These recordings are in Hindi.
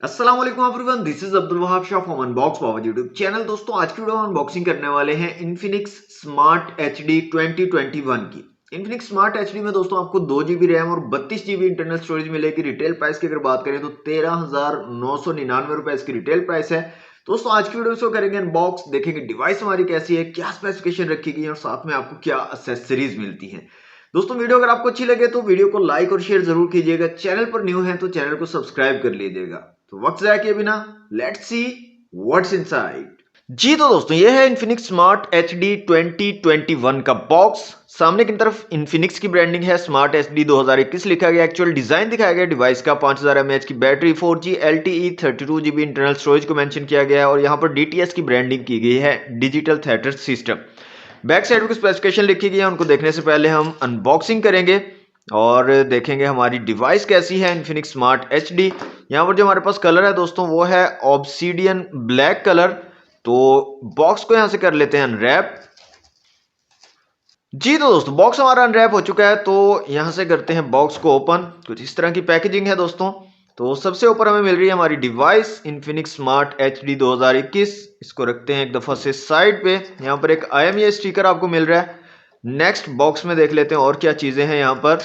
अस्सलाम वालेकुम everyone, this is Abdul Wahab Shah from unbox power YouTube channel. दोस्तों आज की वीडियो में अनबॉक्सिंग करने वाले हैं इन्फिनिक्स स्मार्ट एचडी 2021 की। इन्फिनिक्स स्मार्ट एचडी में दोस्तों आपको 2 GB रैम और 32 GB इंटरनल स्टोरेज मिलेगी। रिटेल प्राइस की अगर बात करें तो 13,999 रुपए इसकी रिटेल प्राइस है। दोस्तों आज की वीडियो में इसको करेंगे अनबॉक्स, देखेंगे डिवाइस हमारी कैसी है, क्या स्पेसिफिकेशन रखी गई है और साथ में आपको क्या एक्सेसरीज मिलती है। दोस्तों वीडियो अगर आपको अच्छी लगे तो वीडियो को लाइक और शेयर जरूर कीजिएगा। चैनल पर न्यू है तो चैनल को सब्सक्राइब कर लीजिएगा। तो वक्त जाया किए बिना लेट्स सी व्हाट्स इनसाइड। जी तो दोस्तों ये है इन्फिनिक्स स्मार्ट एचडी 2021 का बॉक्स। सामने की तरफ इन्फिनिक्स की ब्रांडिंग है, स्मार्ट एचडी 2021 लिखा गया। एक्चुअल डिजाइन दिखाया गया डिवाइस का, 5000 mAh की battery, 4G LTE, 32 GB internal storage को मेंशन किया गया है और यहाँ पर DTS की ब्रांडिंग की गई है, digital theatre system. Back side की स्पेसिफिकेशन लिखी गई है, उनको देखने से पहले हम अनबॉक्सिंग करेंगे और देखेंगे हमारी डिवाइस कैसी है इन्फिनिक्स स्मार्ट एचडी। यहाँ पर जो हमारे पास कलर है दोस्तों वो है ऑब्सीडियन ब्लैक कलर। तो बॉक्स को यहाँ से कर लेते हैं अनरैप। जी तो दोस्तों बॉक्स हमारा अनरैप हो चुका है, तो यहाँ से करते हैं बॉक्स को ओपन। कुछ इस तरह की पैकेजिंग है दोस्तों। तो सबसे ऊपर हमें मिल रही है हमारी डिवाइस इन्फिनिक्स स्मार्ट एचडी 2021। इसको रखते हैं एक दफा से साइड पे। यहाँ पर एक IMEI स्टिकर आपको मिल रहा है। नेक्स्ट बॉक्स में देख लेते हैं और क्या चीजें हैं। यहाँ पर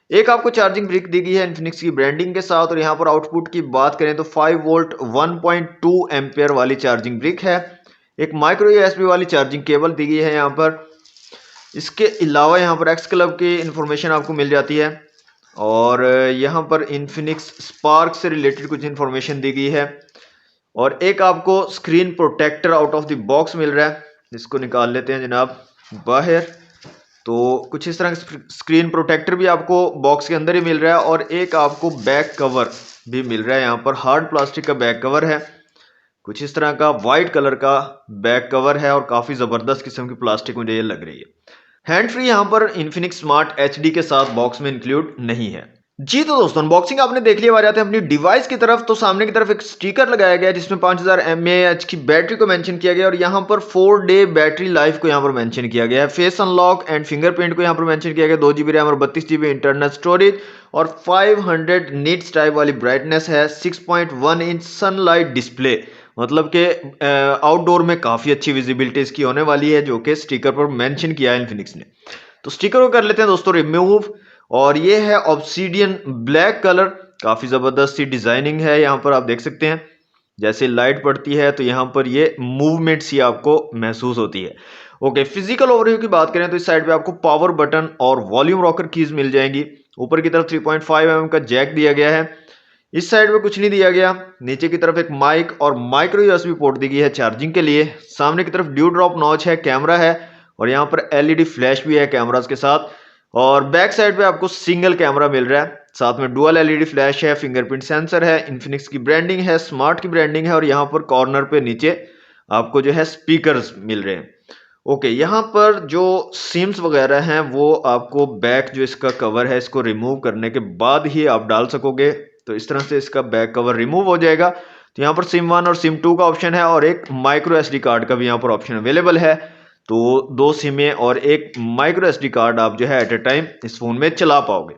एक आपको चार्जिंग ब्रिक दी गई है इन्फिनिक्स की ब्रांडिंग के साथ और यहाँ पर आउटपुट की बात करें तो 5 वोल्ट 1.2 एम्पियर वाली चार्जिंग ब्रिक है। एक माइक्रो USB वाली चार्जिंग केबल दी गई है यहाँ पर। इसके अलावा यहाँ पर एक्स क्लब की इंफॉर्मेशन आपको मिल जाती है और यहाँ पर इन्फिनिक्स स्पार्क से रिलेटेड कुछ इंफॉर्मेशन दी गई है और एक आपको screen protector out of the box मिल रहा है। इसको निकाल लेते हैं जनाब बाहर। तो कुछ इस तरह का स्क्रीन प्रोटेक्टर भी आपको बॉक्स के अंदर ही मिल रहा है और एक आपको बैक कवर भी मिल रहा है। यहाँ पर हार्ड प्लास्टिक का बैक कवर है, कुछ इस तरह का वाइट कलर का बैक कवर है और काफी जबरदस्त किस्म की प्लास्टिक मुझे ये लग रही है। हैंड फ्री यहाँ पर इन्फिनिक्स स्मार्ट एचडी के साथ बॉक्स में इंक्लूड नहीं है। जी तो दोस्तों अनबॉक्सिंग आपने देख लिया। आ जाते हैं अपनी डिवाइस की तरफ। तो सामने की तरफ एक स्टिकर लगाया गया है जिसमें 5000 mAh की बैटरी को मेंशन किया गया और यहाँ पर 4 डे बैटरी लाइफ को यहाँ पर मेंशन किया गया है। फेस अनलॉक एंड फिंगरप्रिंट को यहाँ पर मेंशन किया गया। 2 GB रैम और 32 GB इंटरनल स्टोरेज और 500 निट्स टाइप वाली ब्राइटनेस है। 6.1 इंच सनलाइट डिस्प्ले, मतलब कि आउटडोर में काफी अच्छी विजिबिलिटी इसकी होने वाली है, जो कि स्टिकर पर मेंशन किया है इन्फिनिक्स ने। तो स्टिकर को कर लेते हैं दोस्तों रिमूव और ये है ऑब्सीडियन ब्लैक कलर। काफी जबरदस्त सी डिजाइनिंग है। यहाँ पर आप देख सकते हैं जैसे लाइट पड़ती है तो यहाँ पर ये मूवमेंट सी आपको महसूस होती है। ओके, फिजिकल ओवरव्यू की बात करें तो इस साइड पे आपको पावर बटन और वॉल्यूम रॉकर कीज मिल जाएंगी। ऊपर की तरफ 3.5 mm का जैक दिया गया है। इस साइड पे कुछ नहीं दिया गया। नीचे की तरफ एक माइक और माइक्रो USB पोर्ट दी गई है चार्जिंग के लिए। सामने की तरफ ड्यू ड्रॉप नॉच है, कैमरा है और यहाँ पर LED फ्लैश भी है कैमरास के साथ। और बैक साइड पे आपको सिंगल कैमरा मिल रहा है, साथ में डुअल LED फ्लैश है, फिंगरप्रिंट सेंसर है, इन्फिनिक्स की ब्रांडिंग है, स्मार्ट की ब्रांडिंग है और यहाँ पर कॉर्नर पे नीचे आपको जो है स्पीकर्स मिल रहे हैं। ओके, यहाँ पर जो सिम्स वगैरह हैं वो आपको बैक जो इसका कवर है इसको रिमूव करने के बाद ही आप डाल सकोगे। तो इस तरह से इसका बैक कवर रिमूव हो जाएगा। तो यहाँ पर सिम 1 और सिम 2 का ऑप्शन है और एक माइक्रो SD कार्ड का भी यहाँ पर ऑप्शन अवेलेबल है। तो 2 सिमें और एक माइक्रो SD कार्ड आप जो है एट ए टाइम इस फोन में चला पाओगे।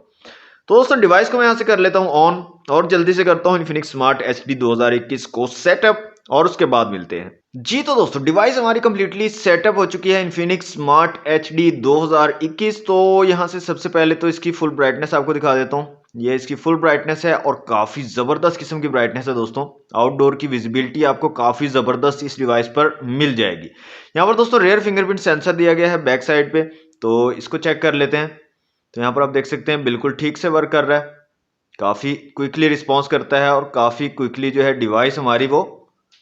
तो दोस्तों डिवाइस को मैं यहाँ से कर लेता हूँ ऑन और जल्दी से करता हूँ इन्फिनिक्स स्मार्ट एचडी 2021 को सेटअप और उसके बाद मिलते हैं। जी तो दोस्तों डिवाइस हमारी कंप्लीटली सेटअप हो चुकी है इन्फिनिक्स स्मार्ट एचडी 2021। तो यहाँ से सबसे पहले तो इसकी फुल ब्राइटनेस आपको दिखा देता हूँ। ये इसकी फुल ब्राइटनेस है और काफी जबरदस्त किस्म की ब्राइटनेस है दोस्तों। आउटडोर की विजिबिलिटी आपको काफी जबरदस्त इस डिवाइस पर मिल जाएगी। यहाँ पर दोस्तों रेयर फिंगरप्रिंट सेंसर दिया गया है बैक साइड पे, तो इसको चेक कर लेते हैं। तो यहाँ पर आप देख सकते हैं बिल्कुल ठीक से वर्क कर रहा है, काफी क्विकली रिस्पॉन्स करता है और काफी क्विकली जो है डिवाइस हमारी वो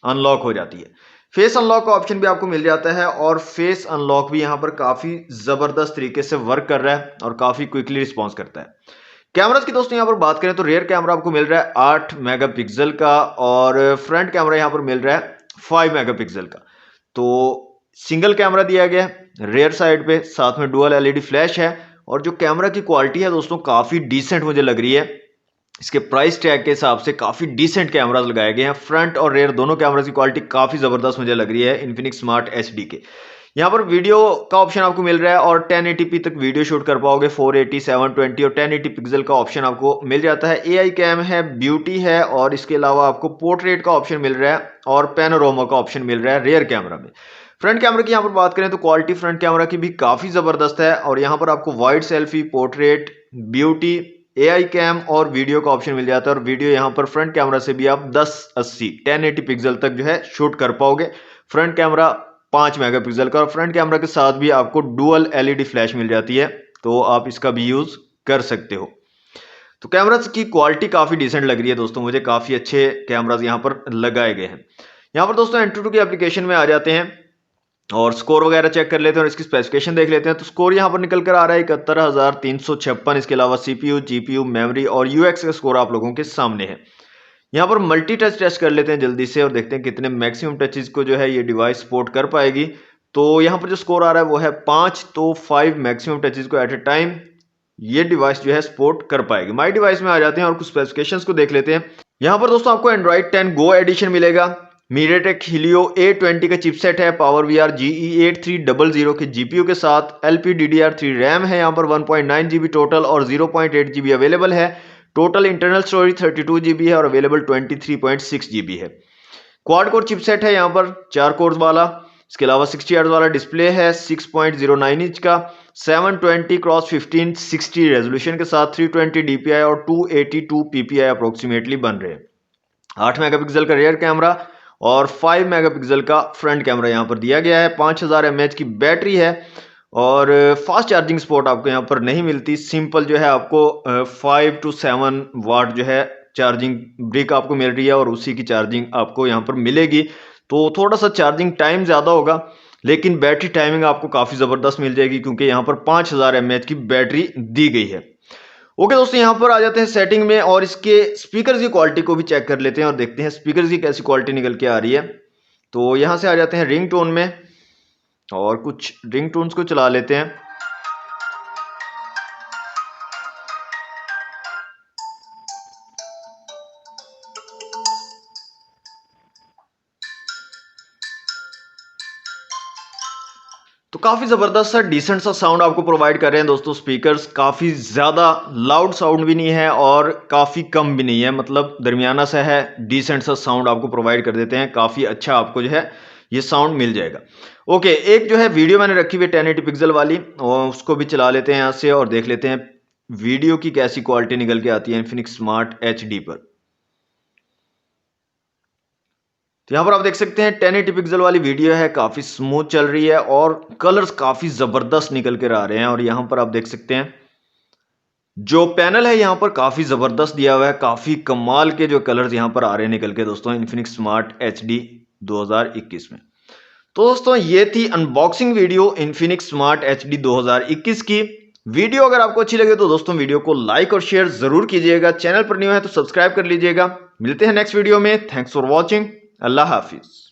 अनलॉक हो जाती है। फेस अनलॉक का ऑप्शन भी आपको मिल जाता है और फेस अनलॉक भी यहाँ पर काफी जबरदस्त तरीके से वर्क कर रहा है और काफी क्विकली रिस्पॉन्स करता है। कैमरास की दोस्तों यहाँ पर बात करें तो रेयर कैमरा आपको मिल रहा है 8 मेगापिक्सल का और फ्रंट कैमरा यहाँ पर मिल रहा है 5 मेगापिक्सल का। तो सिंगल कैमरा दिया गया है रेयर साइड पे, साथ में डुअल LED फ्लैश है और जो कैमरा की क्वालिटी है दोस्तों काफी डिसेंट मुझे लग रही है। इसके प्राइस टैग के हिसाब से काफी डिसेंट कैमरास लगाए गए हैं। फ्रंट और रेयर दोनों कैमरा की क्वालिटी काफी जबरदस्त मुझे लग रही है इन्फिनिक्स स्मार्ट एचडी के। यहाँ पर वीडियो का ऑप्शन आपको मिल रहा है और 1080p तक वीडियो शूट कर पाओगे, 480, 720 और 1080 पिक्सल का ऑप्शन आपको मिल जाता है। AI कैम है, ब्यूटी है और इसके अलावा आपको पोर्ट्रेट का ऑप्शन मिल रहा है और पैनोरामा का ऑप्शन मिल रहा है रेयर कैमरा में। फ्रंट कैमरा की यहाँ पर बात करें तो क्वालिटी फ्रंट कैमरा की भी काफी जबरदस्त है और यहाँ पर आपको wide selfie, portrait, beauty, AI cam और वीडियो का ऑप्शन मिल जाता है। और वीडियो यहाँ पर फ्रंट कैमरा से भी आप 1080 1080 पिक्सल तक जो है शूट कर पाओगे। फ्रंट कैमरा 5 मेगापिक्सल का और फ्रंट कैमरा के साथ भी आपको डुअल LED फ्लैश मिल जाती है, तो आप इसका भी यूज कर सकते हो। तो कैमरास की क्वालिटी काफी डिसेंट लग रही है दोस्तों, मुझे काफी अच्छे कैमरास यहाँ पर लगाए गए हैं। यहाँ पर दोस्तों एंटूटू की एप्लीकेशन में आ जाते हैं और स्कोर वगैरह चेक कर लेते हैं और इसकी स्पेसिफिकेशन देख लेते हैं। तो स्कोर यहाँ पर निकल कर आ रहा है 71,356। इसके अलावा CPU, GPU, मेमोरी और UX का स्कोर आप लोगों के सामने है। यहाँ पर मल्टी टच टेस्ट कर लेते हैं जल्दी से और देखते हैं कितने मैक्सिमम टचेस को जो है ये डिवाइस सपोर्ट कर पाएगी। तो यहाँ पर जो स्कोर आ रहा है वो है 5, तो 5 मैक्सिमम टचेस को एट ए टाइम ये डिवाइस जो है सपोर्ट कर पाएगी। माई डिवाइस में आ जाते हैं और कुछ स्पेसिफिकेशंस को देख लेते हैं। यहाँ पर दोस्तों आपको Android 10 Go एडिशन मिलेगा, MediaTek Helio A20 का चिपसेट है, PowerVR GE8300 के GPU के साथ, LPDDR3 रैम है, यहाँ पर 1.9 GB टोटल और 0.8 GB अवेलेबल है। टोटल इंटरनल स्टोरेज 32 GB है और अवेलेबल 23.6 GB है। क्वाड कोर चिपसेट है यहाँ पर 4 कोर्स वाला। इसके अलावा 60 हर्ट्ज वाला डिस्प्ले है 6.09 इंच का, 720x1560 रेजोल्यूशन के साथ, 320 DPI और 282 PPI अप्रोक्सीमेटली बन रहे हैं। 8 मेगापिक्सल का रियर कैमरा और 5 मेगापिक्सल का फ्रंट कैमरा यहाँ पर दिया गया है। 5000 mAh की बैटरी है और फास्ट चार्जिंग सपोर्ट आपको यहाँ पर नहीं मिलती। सिंपल जो है आपको 5 to 7 वाट जो है चार्जिंग ब्रिक आपको मिल रही है और उसी की चार्जिंग आपको यहाँ पर मिलेगी। तो थोड़ा सा चार्जिंग टाइम ज़्यादा होगा लेकिन बैटरी टाइमिंग आपको काफ़ी ज़बरदस्त मिल जाएगी क्योंकि यहाँ पर 5000 mAh की बैटरी दी गई है। ओके दोस्तों, यहाँ पर आ जाते हैं सेटिंग में और इसके स्पीकर की क्वालिटी को भी चेक कर लेते हैं और देखते हैं स्पीकर की कैसी क्वालिटी निकल के आ रही है। तो यहाँ से आ जाते हैं रिंग टोन में और कुछ रिंग टोन्स को चला लेते हैं। तो काफी जबरदस्त सा डिसेंट सा साउंड आपको प्रोवाइड कर रहे हैं दोस्तों स्पीकर्स। काफी ज्यादा लाउड साउंड भी नहीं है और काफी कम भी नहीं है, मतलब दरमियाना सा है, डिसेंट सा साउंड आपको प्रोवाइड कर देते हैं। काफी अच्छा आपको जो है ये साउंड मिल जाएगा। ओके, एक जो है वीडियो मैंने रखी हुई 1080 पिक्सल वाली और उसको भी चला लेते हैं यहाँ से और देख लेते हैं वीडियो की कैसी क्वालिटी निकल के आती है इन्फिनिक्स स्मार्ट HD पर। तो यहाँ पर आप देख सकते हैं 1080 पिक्सल वाली वीडियो है, काफी स्मूथ चल रही है और कलर्स काफी जबरदस्त निकल कर आ रहे हैं। और यहाँ पर आप देख सकते हैं जो पैनल है यहाँ पर काफी जबरदस्त दिया हुआ है, काफी कमाल के जो कलर्स यहाँ पर आ रहे हैं निकल के दोस्तों इन्फिनिक्स स्मार्ट HD 2021 में। तो दोस्तों ये थी unboxing video Infinix smart HD 2021 की। वीडियो अगर आपको अच्छी लगे तो दोस्तों वीडियो को लाइक और शेयर जरूर कीजिएगा। चैनल पर न्यू है तो सब्सक्राइब कर लीजिएगा। मिलते हैं नेक्स्ट वीडियो में। Thanks for watching. Allah Hafiz.